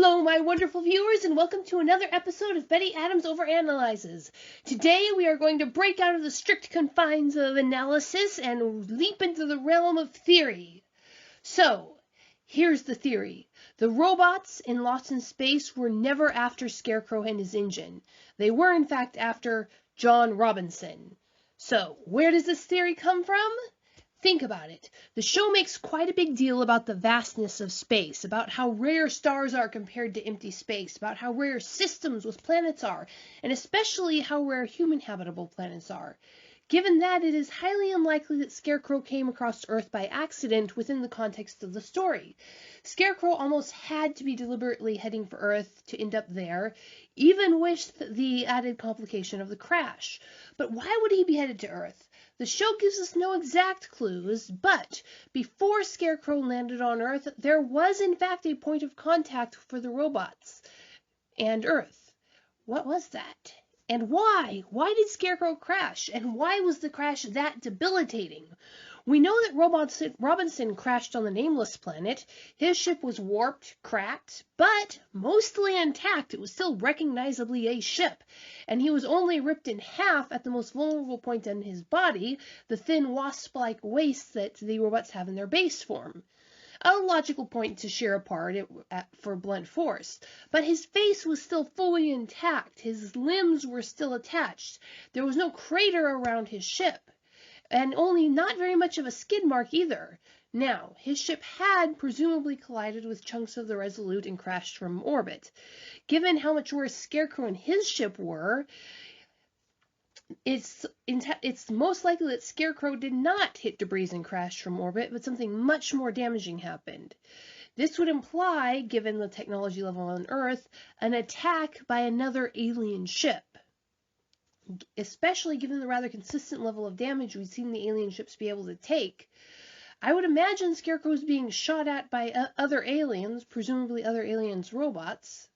Hello, my wonderful viewers, and welcome to another episode of Betty Adams Overanalyzes. Today, we are going to break out of the strict confines of analysis and leap into the realm of theory. So, here's the theory. The robots in Lost in Space were never after Scarecrow and his engine. They were, in fact, after John Robinson. So, where does this theory come from? Think about it. The show makes quite a big deal about the vastness of space, about how rare stars are compared to empty space, about how rare systems with planets are, and especially how rare human habitable planets are. Given that, it is highly unlikely that Scarecrow came across Earth by accident within the context of the story. Scarecrow almost had to be deliberately heading for Earth to end up there, even with the added complication of the crash. But why would he be headed to Earth? The show gives us no exact clues, but before Scarecrow landed on Earth, there was in fact a point of contact for the robots and Earth. What was that? And why? Why did Scarecrow crash? And why was the crash that debilitating? We know that Robinson crashed on the Nameless planet. His ship was warped, cracked, but mostly intact. It was still recognizably a ship. And he was only ripped in half at the most vulnerable point in his body, the thin wasp-like waist that the robots have in their base form. A logical point to shear apart for blunt force. But his face was still fully intact. His limbs were still attached. There was no crater around his ship. And only not very much of a skid mark either. Now, his ship had presumably collided with chunks of the Resolute and crashed from orbit. Given how much worse Scarecrow and his ship were, it's most likely that Scarecrow did not hit debris and crash from orbit, but something much more damaging happened. This would imply, given the technology level on Earth, an attack by another alien ship. Especially given the rather consistent level of damage we've seen the alien ships be able to take. I would imagine Scarecrow's being shot at by other aliens, presumably other aliens' robots.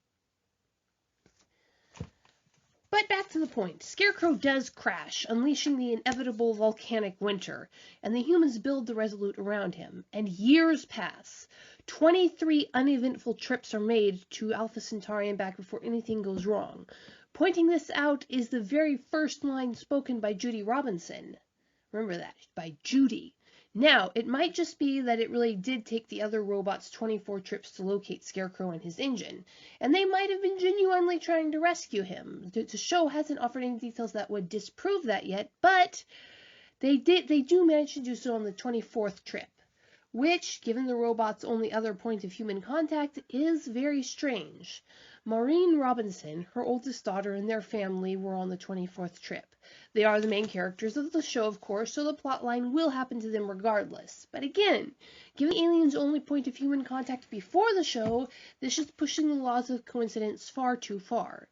But back to the point. Scarecrow does crash, unleashing the inevitable volcanic winter, and the humans build the Resolute around him, and years pass. 23 uneventful trips are made to Alpha Centauri and back before anything goes wrong. Pointing this out is the very first line spoken by Judy Robinson. Remember that, by Judy. Now, it might just be that it really did take the other robots 24 trips to locate Scarecrow and his engine, and they might have been genuinely trying to rescue him. The show hasn't offered any details that would disprove that yet, but they do manage to do so on the 24th trip, which, given the robot's only other point of human contact, is very strange. Maureen Robinson, her oldest daughter, and their family were on the 24th trip. They are the main characters of the show, of course, so the plotline will happen to them regardless. But again, given aliens' only point of human contact before the show, this is pushing the laws of coincidence far too far.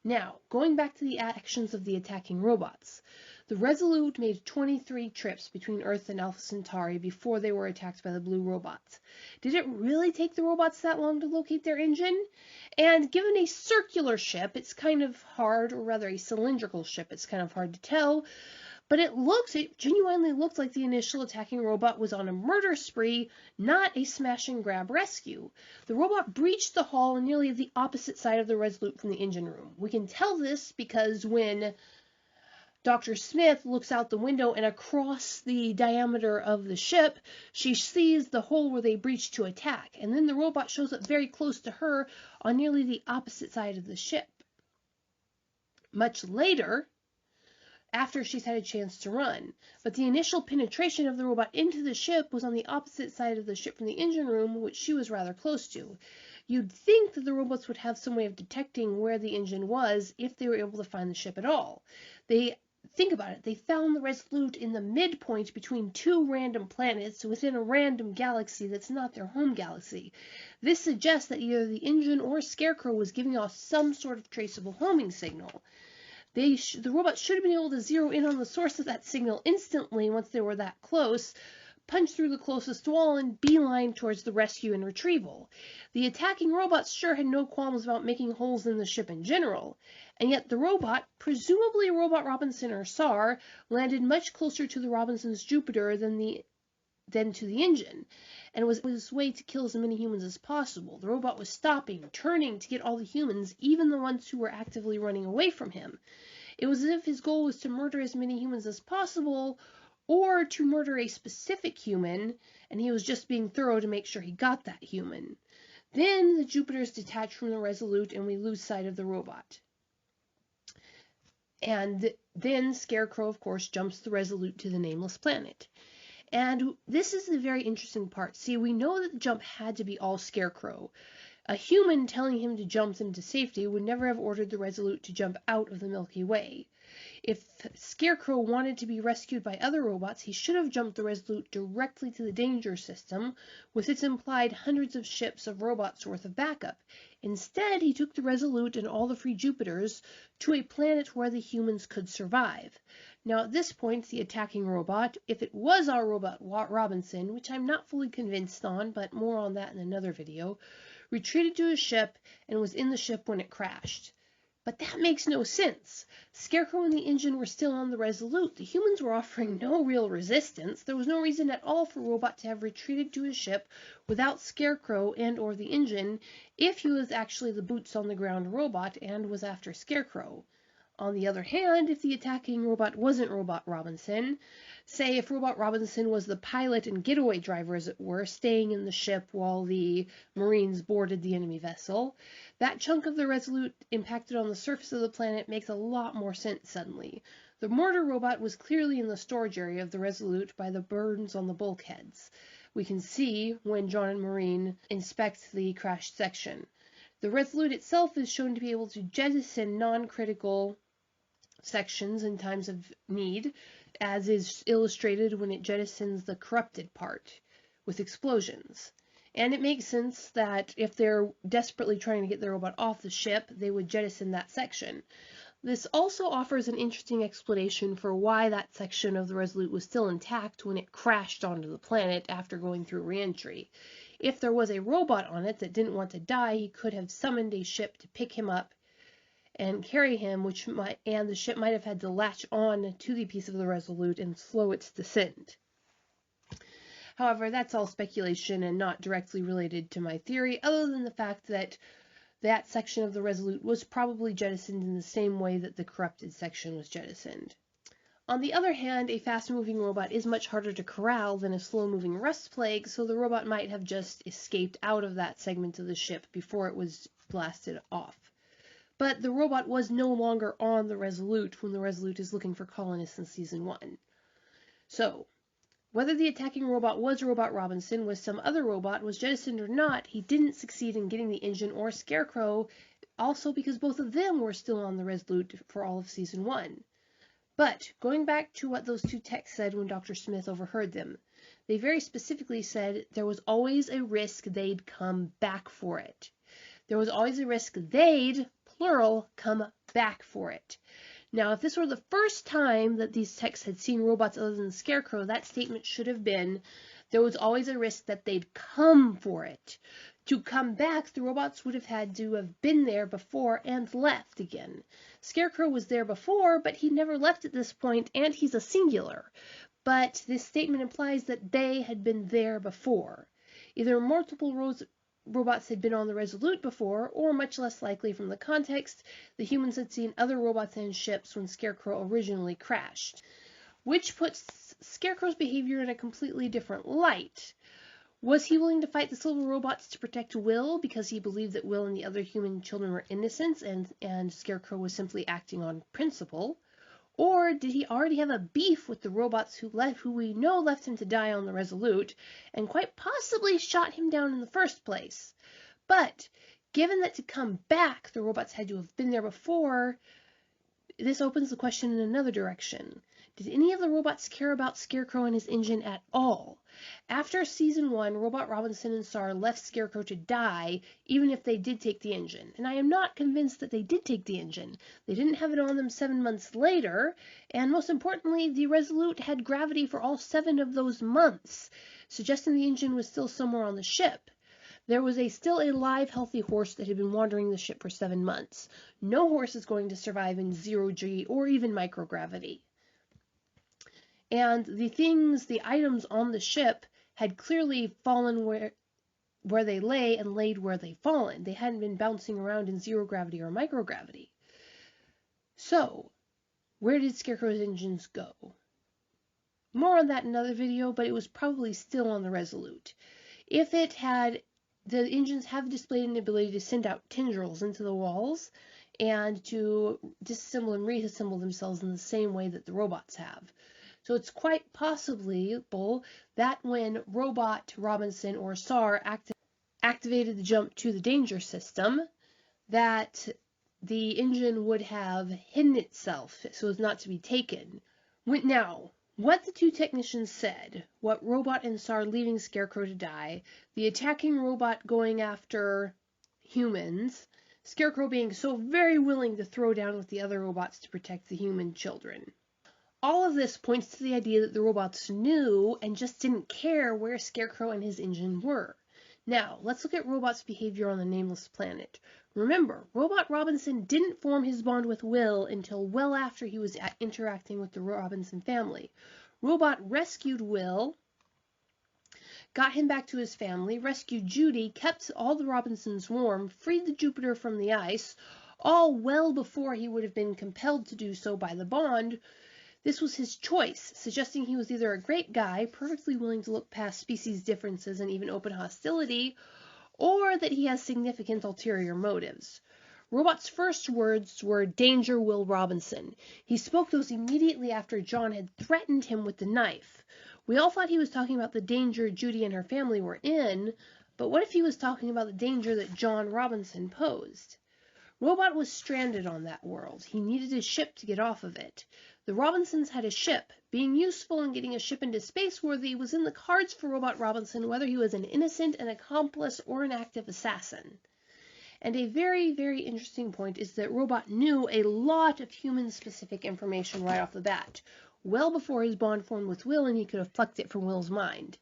Now, going back to the actions of the attacking robots. The Resolute made 23 trips between Earth and Alpha Centauri before they were attacked by the blue robots. Did it really take the robots that long to locate their engine? And given a circular ship, it's kind of hard, or rather a cylindrical ship, it's kind of hard to tell, but it genuinely looked like the initial attacking robot was on a murder spree, not a smash and grab rescue. The robot breached the hull on nearly the opposite side of the Resolute from the engine room. We can tell this because when Dr. Smith looks out the window and across the diameter of the ship, she sees the hole where they breached to attack, and then the robot shows up very close to her on nearly the opposite side of the ship. Much later, after she's had a chance to run, but the initial penetration of the robot into the ship was on the opposite side of the ship from the engine room, which she was rather close to. You'd think that the robots would have some way of detecting where the engine was if they were able to find the ship at all. Think about it. They found the Resolute in the midpoint between two random planets within a random galaxy that's not their home galaxy. This suggests that either the engine or Scarecrow was giving off some sort of traceable homing signal. The robot should have been able to zero in on the source of that signal instantly once they were that close, punch through the closest wall, and beeline towards the rescue and retrieval. The attacking robots sure had no qualms about making holes in the ship in general, and yet the robot, presumably Robot Robinson or SAR, landed much closer to the Robinson's Jupiter than the then to the engine, and it was his way to kill as many humans as possible. The robot was stopping, turning to get all the humans, even the ones who were actively running away from him. It was as if his goal was to murder as many humans as possible, or to murder a specific human, and he was just being thorough to make sure he got that human. Then the Jupiters detach from the Resolute, and we lose sight of the robot. And then Scarecrow, of course, jumps the Resolute to the nameless planet. And this is the very interesting part. See, we know that the jump had to be all Scarecrow. A human telling him to jump them to safety would never have ordered the Resolute to jump out of the Milky Way. If Scarecrow wanted to be rescued by other robots, he should have jumped the Resolute directly to the danger system, with its implied hundreds of ships of robots worth of backup. Instead, he took the Resolute and all the free Jupiters to a planet where the humans could survive. Now, at this point, the attacking robot, if it was our robot Robinson, which I'm not fully convinced on, but more on that in another video, retreated to his ship and was in the ship when it crashed. But that makes no sense. Scarecrow and the engine were still on the Resolute. The humans were offering no real resistance. There was no reason at all for Robot to have retreated to his ship without Scarecrow and or the engine if he was actually the boots-on-the-ground robot and was after Scarecrow. On the other hand, if the attacking robot wasn't Robot Robinson, say if Robot Robinson was the pilot and getaway driver, as it were, staying in the ship while the Marines boarded the enemy vessel, that chunk of the Resolute impacted on the surface of the planet makes a lot more sense suddenly. The mortar robot was clearly in the storage area of the Resolute by the burns on the bulkheads. We can see when John and Maureen inspect the crashed section. The Resolute itself is shown to be able to jettison non-critical sections in times of need, as is illustrated when it jettisons the corrupted part with explosions. And it makes sense that if they're desperately trying to get the robot off the ship, they would jettison that section. This also offers an interesting explanation for why that section of the Resolute was still intact when it crashed onto the planet after going through re-entry. If there was a robot on it that didn't want to die, he could have summoned a ship to pick him up and carry him, and the ship might have had to latch on to the piece of the Resolute and slow its descent. However, that's all speculation and not directly related to my theory, other than the fact that that section of the Resolute was probably jettisoned in the same way that the corrupted section was jettisoned. On the other hand, a fast-moving robot is much harder to corral than a slow-moving rust plague, so the robot might have just escaped out of that segment of the ship before it was blasted off. But the robot was no longer on the Resolute when the Resolute is looking for colonists in Season 1. So, whether the attacking robot was Robot Robinson, was some other robot, was jettisoned or not, he didn't succeed in getting the engine or Scarecrow, also because both of them were still on the Resolute for all of Season 1. But, going back to what those two techs said when Dr. Smith overheard them, they very specifically said there was always a risk they'd come back for it. There was always a risk they'd, plural, come back for it. Now, if this were the first time that these techs had seen robots other than Scarecrow, that statement should have been, there was always a risk that they'd come for it. To come back, the robots would have had to have been there before and left again. Scarecrow was there before, but he never left at this point, and he's a singular. But this statement implies that they had been there before. Either multiple robots had been on the Resolute before, or much less likely from the context, the humans had seen other robots and ships when Scarecrow originally crashed. Which puts Scarecrow's behavior in a completely different light. Was he willing to fight the silver robots to protect Will because he believed that Will and the other human children were innocent and Scarecrow was simply acting on principle? Or did he already have a beef with the robots who we know left him to die on the Resolute, and quite possibly shot him down in the first place? But, given that to come back, the robots had to have been there before, this opens the question in another direction. Did any of the robots care about Scarecrow and his engine at all? After Season 1, Robot Robinson and SAR left Scarecrow to die, even if they did take the engine. And I am not convinced that they did take the engine. They didn't have it on them 7 months later, and most importantly, the Resolute had gravity for all 7 of those months, suggesting the engine was still somewhere on the ship. There was still a live, healthy horse that had been wandering the ship for 7 months. No horse is going to survive in 0G or even microgravity. And the items on the ship had clearly fallen where they lay and laid where they'd fallen. They hadn't been bouncing around in zero gravity or microgravity. So, where did Scarecrow's engines go? More on that in another video, but it was probably still on the Resolute. If it had, the engines have displayed an ability to send out tendrils into the walls and to disassemble and reassemble themselves in the same way that the robots have. So it's quite possible that when Robot, Robinson, or SAR activated the jump to the danger system, that the engine would have hidden itself so as not to be taken. Now, what the two technicians said, what Robot and SAR leaving Scarecrow to die, the attacking robot going after humans, Scarecrow being so very willing to throw down with the other robots to protect the human children. All of this points to the idea that the robots knew and just didn't care where Scarecrow and his engine were. Now, let's look at Robot's behavior on the nameless planet. Remember, Robot Robinson didn't form his bond with Will until well after he was interacting with the Robinson family. Robot rescued Will, got him back to his family, rescued Judy, kept all the Robinsons warm, freed the Jupiter from the ice, all well before he would have been compelled to do so by the bond. This was his choice, suggesting he was either a great guy, perfectly willing to look past species differences and even open hostility, or that he has significant ulterior motives. Robot's first words were, "Danger, Will Robinson." He spoke those immediately after John had threatened him with the knife. We all thought he was talking about the danger Judy and her family were in, but what if he was talking about the danger that John Robinson posed? Robot was stranded on that world. He needed a ship to get off of it. The Robinsons had a ship. Being useful and getting a ship into space-worthy was in the cards for Robot Robinson, whether he was an innocent, an accomplice, or an active assassin. And a very, very interesting point is that Robot knew a lot of human-specific information right off the bat, well before his bond formed with Will and he could have plucked it from Will's mind.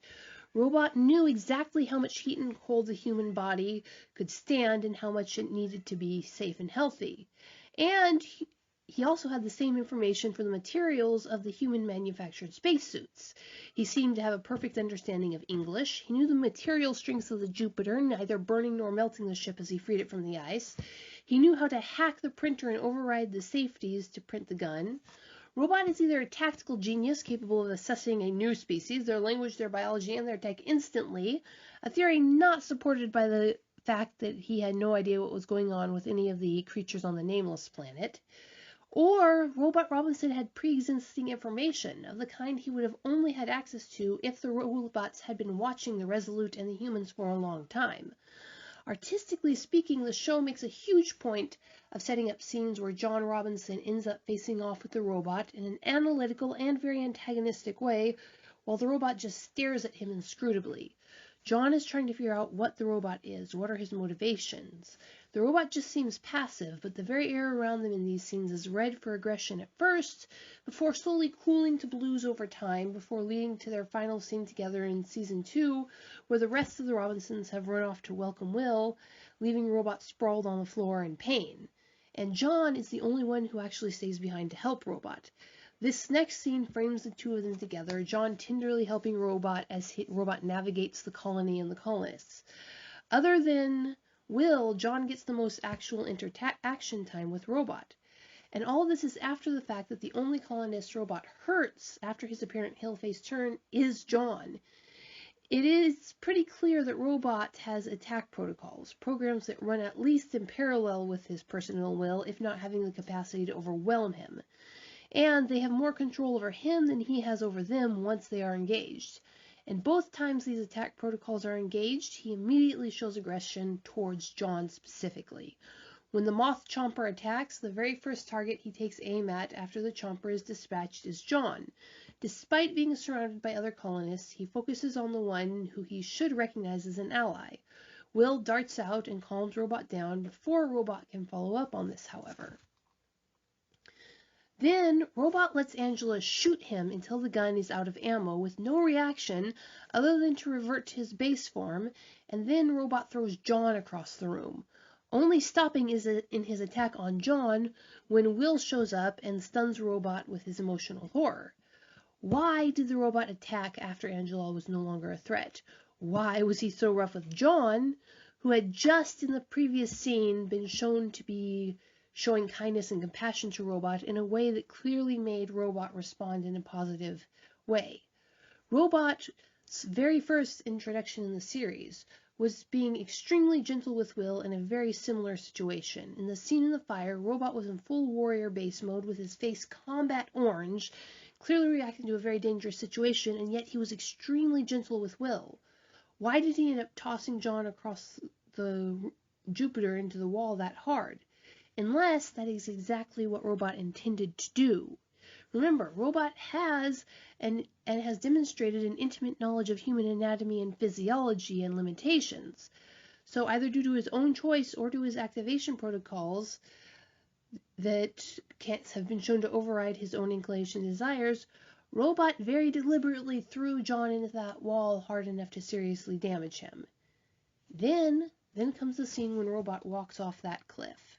Robot knew exactly how much heat and cold the human body could stand and how much it needed to be safe and healthy. And he also had the same information for the materials of the human-manufactured spacesuits. He seemed to have a perfect understanding of English. He knew the material strengths of the Jupiter, neither burning nor melting the ship as he freed it from the ice. He knew how to hack the printer and override the safeties to print the gun. Robot is either a tactical genius capable of assessing a new species, their language, their biology, and their tech instantly, a theory not supported by the fact that he had no idea what was going on with any of the creatures on the nameless planet. Or Robot Robinson had pre-existing information of the kind he would have only had access to if the robots had been watching the Resolute and the humans for a long time. Artistically speaking, the show makes a huge point of setting up scenes where John Robinson ends up facing off with the robot in an analytical and very antagonistic way, while the robot just stares at him inscrutably. John is trying to figure out what the robot is, what are his motivations. The robot just seems passive, but the very air around them in these scenes is red for aggression at first, before slowly cooling to blues over time, before leading to their final scene together in Season 2, where the rest of the Robinsons have run off to welcome Will, leaving Robot sprawled on the floor in pain. And John is the only one who actually stays behind to help Robot. This next scene frames the two of them together, John tenderly helping Robot as Robot navigates the colony and the colonists. Other than Will, John gets the most actual interaction time with Robot. And all this is after the fact that the only colonist Robot hurts after his apparent heel-face turn is John. It is pretty clear that Robot has attack protocols, programs that run at least in parallel with his personal will, if not having the capacity to overwhelm him. And they have more control over him than he has over them once they are engaged. And both times these attack protocols are engaged, he immediately shows aggression towards John specifically. When the Moth Chomper attacks, the very first target he takes aim at after the Chomper is dispatched is John. Despite being surrounded by other colonists, he focuses on the one who he should recognize as an ally. Will darts out and calms Robot down before Robot can follow up on this, however. Then, Robot lets Angela shoot him until the gun is out of ammo with no reaction other than to revert to his base form, and then Robot throws John across the room, only stopping in his attack on John when Will shows up and stuns Robot with his emotional horror. Why did the robot attack after Angela was no longer a threat? Why was he so rough with John, who had just in the previous scene been shown to be showing kindness and compassion to Robot in a way that clearly made Robot respond in a positive way? Robot's very first introduction in the series was being extremely gentle with Will in a very similar situation. In the scene in the fire, Robot was in full warrior base mode with his face combat orange, clearly reacting to a very dangerous situation, and yet he was extremely gentle with Will. Why did he end up tossing John across the Jupiter into the wall that hard? Unless that is exactly what Robot intended to do. Remember, Robot has and has demonstrated an intimate knowledge of human anatomy and physiology and limitations. So either due to his own choice or to his activation protocols that have been shown to override his own inclination and desires, Robot very deliberately threw John into that wall hard enough to seriously damage him. Then comes the scene when Robot walks off that cliff.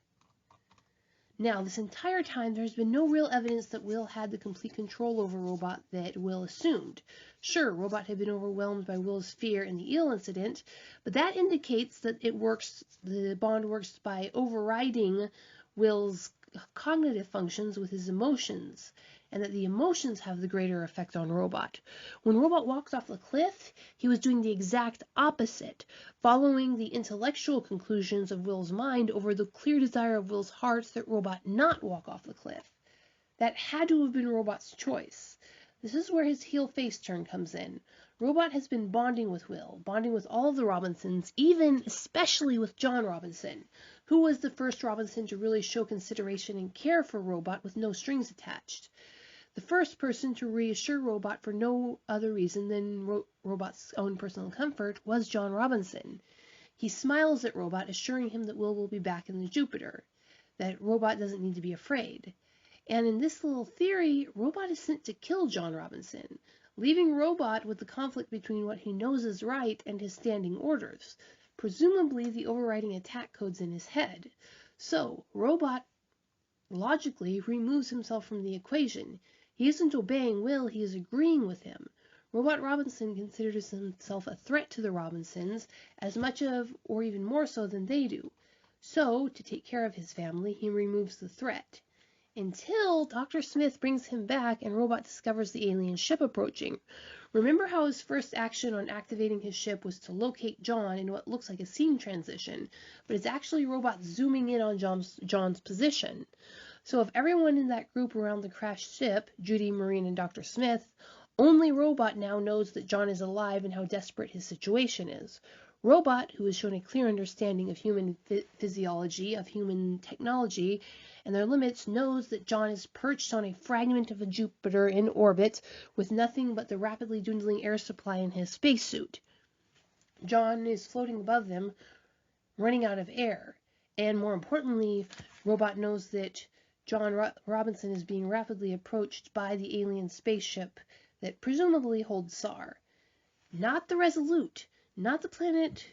Now, this entire time, there's been no real evidence that Will had the complete control over Robot that Will assumed. Sure, Robot had been overwhelmed by Will's fear in the eel incident, but that indicates that the bond works by overriding Will's cognitive functions with his emotions, and that the emotions have the greater effect on Robot. When Robot walked off the cliff, he was doing the exact opposite, following the intellectual conclusions of Will's mind over the clear desire of Will's heart that Robot not walk off the cliff. That had to have been Robot's choice. This is where his heel face turn comes in. Robot has been bonding with Will, bonding with all of the Robinsons, even especially with John Robinson, who was the first Robinson to really show consideration and care for Robot with no strings attached. The first person to reassure Robot for no other reason than Robot's own personal comfort was John Robinson. He smiles at Robot, assuring him that Will be back in the Jupiter, that Robot doesn't need to be afraid. And in this little theory, Robot is sent to kill John Robinson, leaving Robot with the conflict between what he knows is right and his standing orders, presumably the overriding attack codes in his head. So, Robot logically removes himself from the equation. He isn't obeying Will, he is agreeing with him. Robot Robinson considers himself a threat to the Robinsons, as much of, or even more so than they do. So, to take care of his family, he removes the threat. Until Dr. Smith brings him back and Robot discovers the alien ship approaching. Remember how his first action on activating his ship was to locate John in what looks like a scene transition, but it's actually Robot zooming in on John's position. So if everyone in that group around the crashed ship, Judy, Maureen, and Dr. Smith, only Robot now knows that John is alive and how desperate his situation is. Robot, who has shown a clear understanding of human physiology, of human technology, and their limits, knows that John is perched on a fragment of a Jupiter in orbit with nothing but the rapidly dwindling air supply in his spacesuit. John is floating above them, running out of air. And more importantly, Robot knows that John Robinson is being rapidly approached by the alien spaceship that presumably holds SAR. Not the Resolute, not the planet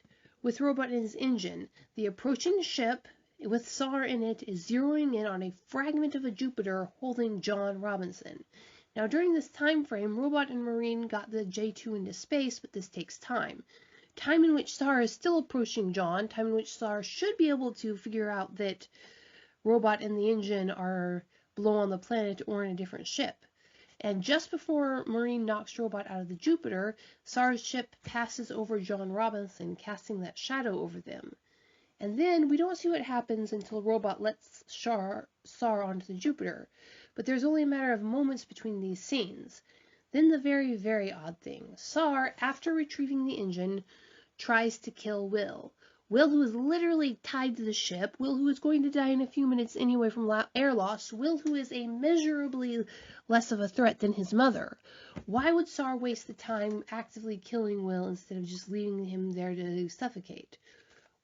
with Robot in his engine. The approaching ship with SAR in it is zeroing in on a fragment of a Jupiter holding John Robinson. Now during this time frame, Robot and Maureen got the J2 into space, but this takes time. Time in which SAR is still approaching John, time in which SAR should be able to figure out that Robot and the engine are below on the planet or in a different ship. And just before Maureen knocks Robot out of the Jupiter, SAR's ship passes over John Robinson, casting that shadow over them. And then we don't see what happens until Robot lets SAR onto the Jupiter. But there's only a matter of moments between these scenes. Then the very, very odd thing. SAR, after retrieving the engine, tries to kill Will. Will, who is literally tied to the ship, Will, who is going to die in a few minutes anyway from air loss, Will, who is immeasurably less of a threat than his mother. Why would SAR waste the time actively killing Will instead of just leaving him there to suffocate?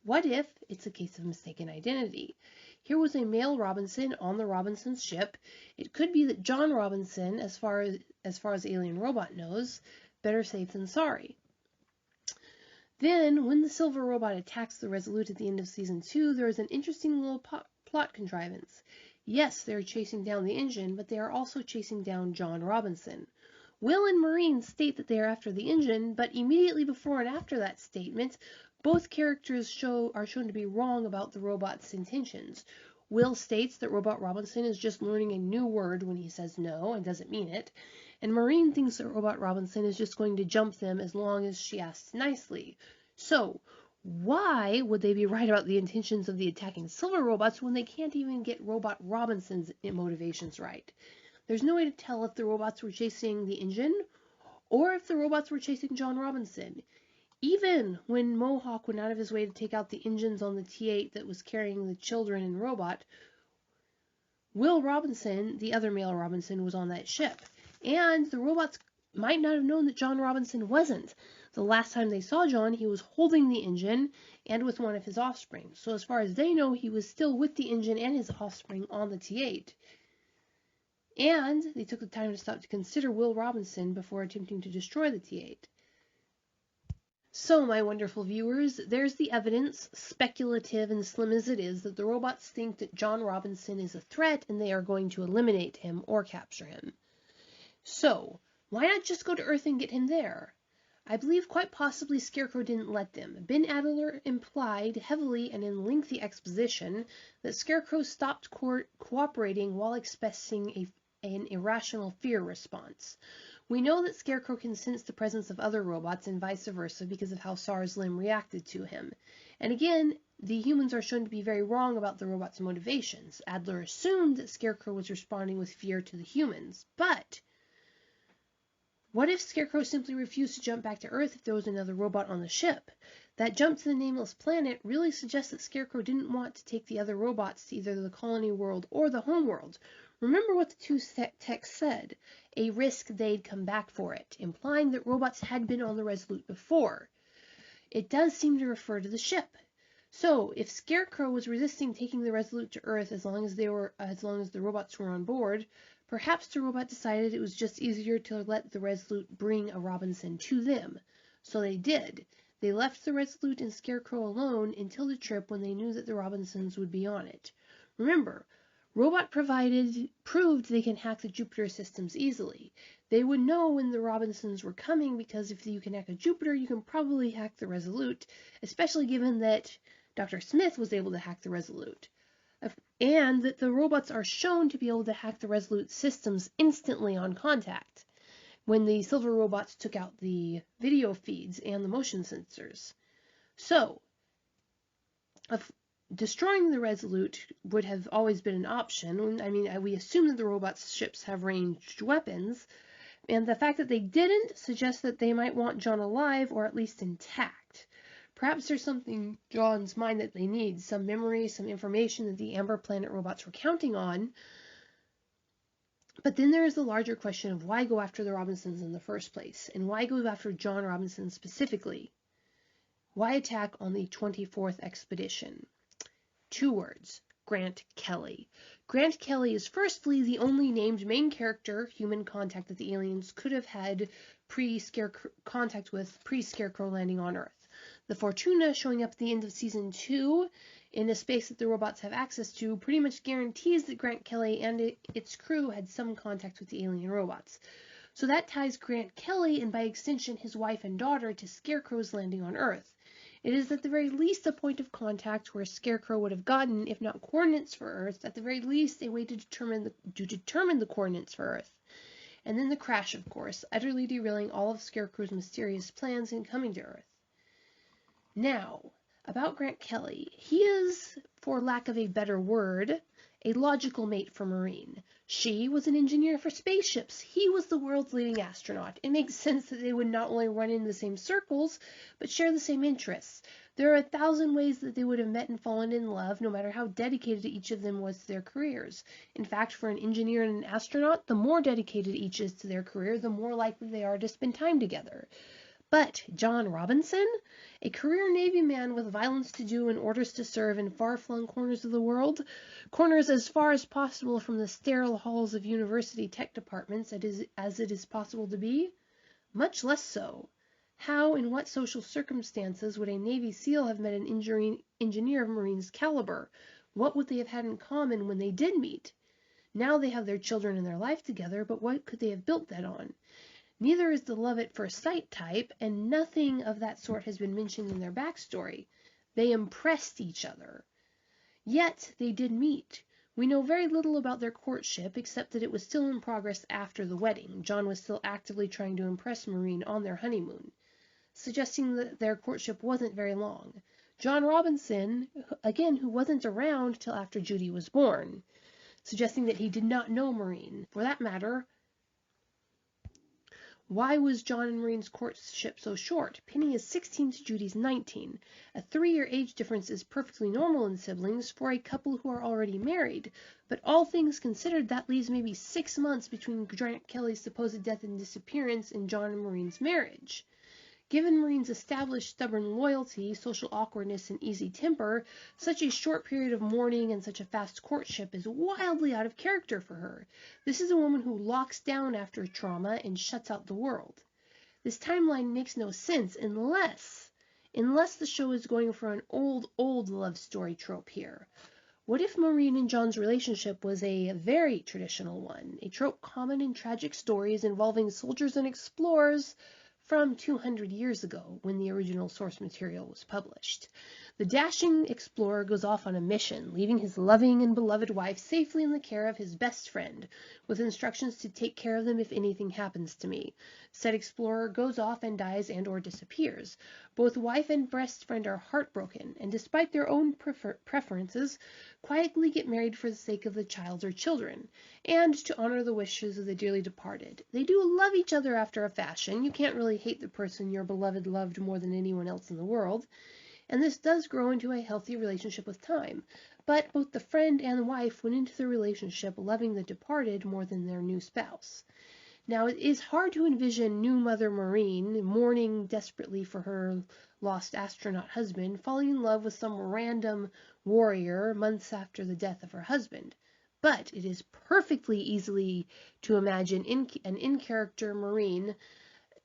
What if it's a case of mistaken identity? Here was a male Robinson on the Robinson's ship. It could be that John Robinson, as far as Alien Robot knows, better safe than sorry. Then, when the Silver Robot attacks the Resolute at the end of Season 2, there is an interesting little plot contrivance. Yes, they're chasing down the engine, but they are also chasing down John Robinson. Will and Maureen state that they are after the engine, but immediately before and after that statement, both characters are shown to be wrong about the robot's intentions. Will states that Robot Robinson is just learning a new word when he says no and doesn't mean it, and Maureen thinks that Robot Robinson is just going to jump them as long as she asks nicely. So, why would they be right about the intentions of the attacking silver robots when they can't even get Robot Robinson's motivations right? There's no way to tell if the robots were chasing the engine or if the robots were chasing John Robinson. Even when Mohawk went out of his way to take out the engines on the T-8 that was carrying the children and robot, Will Robinson, the other male Robinson, was on that ship. And the robots might not have known that John Robinson wasn't. The last time they saw John, he was holding the engine and with one of his offspring. So as far as they know, he was still with the engine and his offspring on the T-8. And they took the time to stop to consider Will Robinson before attempting to destroy the T-8. So, my wonderful viewers, there's the evidence, speculative and slim as it is, that the robots think that John Robinson is a threat and they are going to eliminate him or capture him. So, why not just go to Earth and get him there? I believe quite possibly Scarecrow didn't let them. Ben Adler implied heavily and in lengthy exposition that Scarecrow stopped cooperating while expressing an irrational fear response. We know that Scarecrow can sense the presence of other robots and vice versa because of how SARS Lim reacted to him. And again, the humans are shown to be very wrong about the robot's motivations. Adler assumed that Scarecrow was responding with fear to the humans. But what if Scarecrow simply refused to jump back to Earth if there was another robot on the ship? That jump to the nameless planet really suggests that Scarecrow didn't want to take the other robots to either the colony world or the home world. Remember what the two texts said, a risk they'd come back for it, implying that robots had been on the Resolute before. It does seem to refer to the ship. So, if Scarecrow was resisting taking the Resolute to Earth as long as the robots were on board, perhaps the robot decided it was just easier to let the Resolute bring a Robinson to them. So they did. They left the Resolute and Scarecrow alone until the trip when they knew that the Robinsons would be on it. Remember, Robot proved they can hack the Jupiter systems easily. They would know when the Robinsons were coming because if you can hack a Jupiter, you can probably hack the Resolute, especially given that Dr. Smith was able to hack the Resolute. And that the robots are shown to be able to hack the Resolute systems instantly on contact when the silver robots took out the video feeds and the motion sensors. So, destroying the Resolute would have always been an option. I mean, we assume that the robots' ships have ranged weapons, and the fact that they didn't suggests that they might want John alive or at least intact. Perhaps there's something in John's mind that they need, some memory, some information that the Amber Planet robots were counting on. But then there is the larger question of why go after the Robinsons in the first place, and why go after John Robinson specifically? Why attack on the 24th expedition? 2 words, Grant Kelly. Grant Kelly is firstly the only named main character human contact that the aliens could have had contact with pre-Scarecrow landing on Earth. The Fortuna showing up at the end of Season 2 in a space that the robots have access to pretty much guarantees that Grant Kelly and its crew had some contact with the alien robots. So that ties Grant Kelly, and by extension his wife and daughter, to Scarecrow's landing on Earth. It is at the very least a point of contact where Scarecrow would have gotten, if not coordinates for Earth, at the very least a way to determine the coordinates for Earth. And then the crash, of course, utterly derailing all of Scarecrow's mysterious plans in coming to Earth. Now, about Grant Kelly, he is, for lack of a better word, a logical mate for Maureen. She was an engineer for spaceships. He was the world's leading astronaut. It makes sense that they would not only run in the same circles, but share the same interests. There are 1,000 ways that they would have met and fallen in love, no matter how dedicated each of them was to their careers. In fact, for an engineer and an astronaut, the more dedicated each is to their career, the more likely they are to spend time together. But John Robinson, a career Navy man with violence to do and orders to serve in far-flung corners of the world, corners as far as possible from the sterile halls of university tech departments as it is possible to be, much less so. How, in what social circumstances, would a Navy SEAL have met an engineer of Marine's caliber? What would they have had in common when they did meet? Now they have their children and their life together, but what could they have built that on? Neither is the love at first sight type, and nothing of that sort has been mentioned in their backstory. They impressed each other. Yet they did meet. We know very little about their courtship, except that it was still in progress after the wedding. John was still actively trying to impress Maureen on their honeymoon, suggesting that their courtship wasn't very long. John Robinson, again, who wasn't around till after Judy was born, suggesting that he did not know Maureen. For that matter, why was John and Maureen's courtship so short? Penny is 16 to Judy's 19. A 3-year age difference is perfectly normal in siblings for a couple who are already married, but all things considered, that leaves maybe 6 months between Grant Kelly's supposed death and disappearance and John and Maureen's marriage. Given Maureen's established stubborn loyalty, social awkwardness, and easy temper, such a short period of mourning and such a fast courtship is wildly out of character for her. This is a woman who locks down after trauma and shuts out the world. This timeline makes no sense unless the show is going for an old love story trope here. What if Maureen and John's relationship was a very traditional one, a trope common in tragic stories involving soldiers and explorers from 200 years ago, when the original source material was published? The dashing explorer goes off on a mission, leaving his loving and beloved wife safely in the care of his best friend, with instructions to take care of them if anything happens to me. Said explorer goes off and dies and/or disappears. Both wife and best friend are heartbroken, and despite their own preferences, quietly get married for the sake of the child or children, and to honor the wishes of the dearly departed. They do love each other after a fashion. You can't really hate the person your beloved loved more than anyone else in the world, and this does grow into a healthy relationship with time. But both the friend and the wife went into the relationship loving the departed more than their new spouse. Now, it is hard to envision new Mother Maureen mourning desperately for her lost astronaut husband, falling in love with some random warrior months after the death of her husband. But it is perfectly easily to imagine an in-character Maureen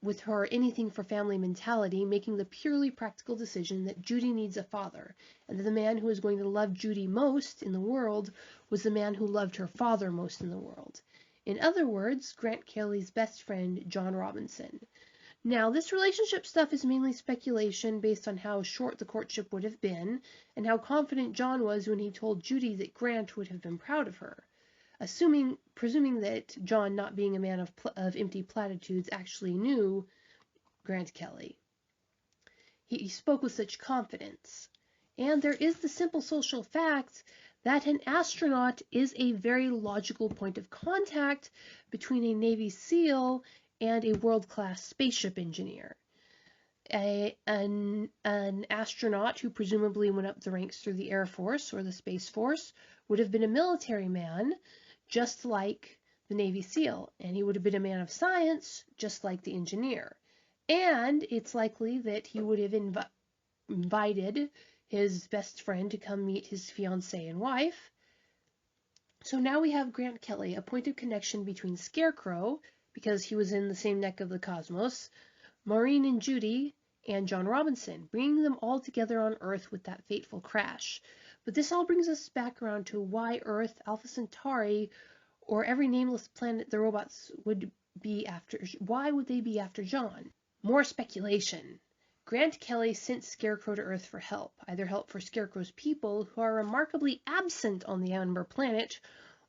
with her anything for family mentality, making the purely practical decision that Judy needs a father, and that the man who was going to love Judy most in the world was the man who loved her father most in the world. In other words, Grant Kelly's best friend, John Robinson. Now, this relationship stuff is mainly speculation based on how short the courtship would have been, and how confident John was when he told Judy that Grant would have been proud of her. Presuming that John, not being a man of empty platitudes, actually knew Grant Kelly. He spoke with such confidence. And there is the simple social fact that an astronaut is a very logical point of contact between a Navy SEAL and a world-class spaceship engineer. An astronaut who presumably went up the ranks through the Air Force or the Space Force would have been a military man, just like the Navy SEAL, and he would have been a man of science, just like the engineer. And it's likely that he would have invited his best friend to come meet his fiancée and wife. So now we have Grant Kelly, a point of connection between Scarecrow, because he was in the same neck of the cosmos, Maureen and Judy, and John Robinson, bringing them all together on Earth with that fateful crash. But this all brings us back around to why Earth, Alpha Centauri, or every nameless planet the robots would be after. Why would they be after John? More speculation. Grant Kelly sent Scarecrow to Earth for help, either help for Scarecrow's people, who are remarkably absent on the Amber planet,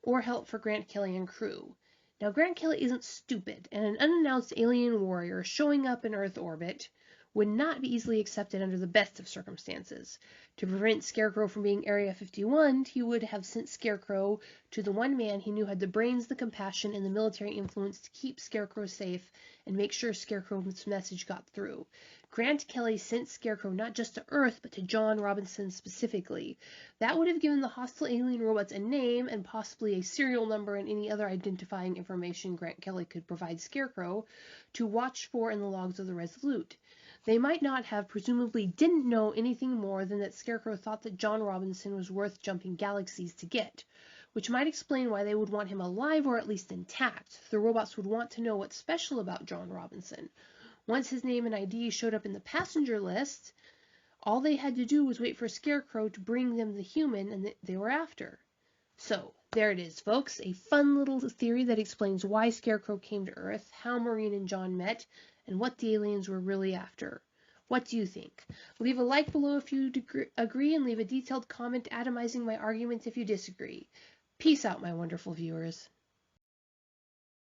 or help for Grant Kelly and crew. Now, Grant Kelly isn't stupid, and an unannounced alien warrior showing up in Earth orbit would not be easily accepted under the best of circumstances. To prevent Scarecrow from being Area 51, he would have sent Scarecrow to the one man he knew had the brains, the compassion, and the military influence to keep Scarecrow safe and make sure Scarecrow's message got through. Grant Kelly sent Scarecrow not just to Earth, but to John Robinson specifically. That would have given the hostile alien robots a name and possibly a serial number and any other identifying information Grant Kelly could provide Scarecrow to watch for in the logs of the Resolute. They might not have, presumably didn't know anything more than that Scarecrow thought that John Robinson was worth jumping galaxies to get, which might explain why they would want him alive or at least intact. The robots would want to know what's special about John Robinson. Once his name and ID showed up in the passenger list, all they had to do was wait for Scarecrow to bring them the human and they were after. So, there it is, folks. A fun little theory that explains why Scarecrow came to Earth, how Maureen and John met, and what the aliens were really after. What do you think? Leave a like below if you agree, and leave a detailed comment atomizing my arguments if you disagree. Peace out, my wonderful viewers.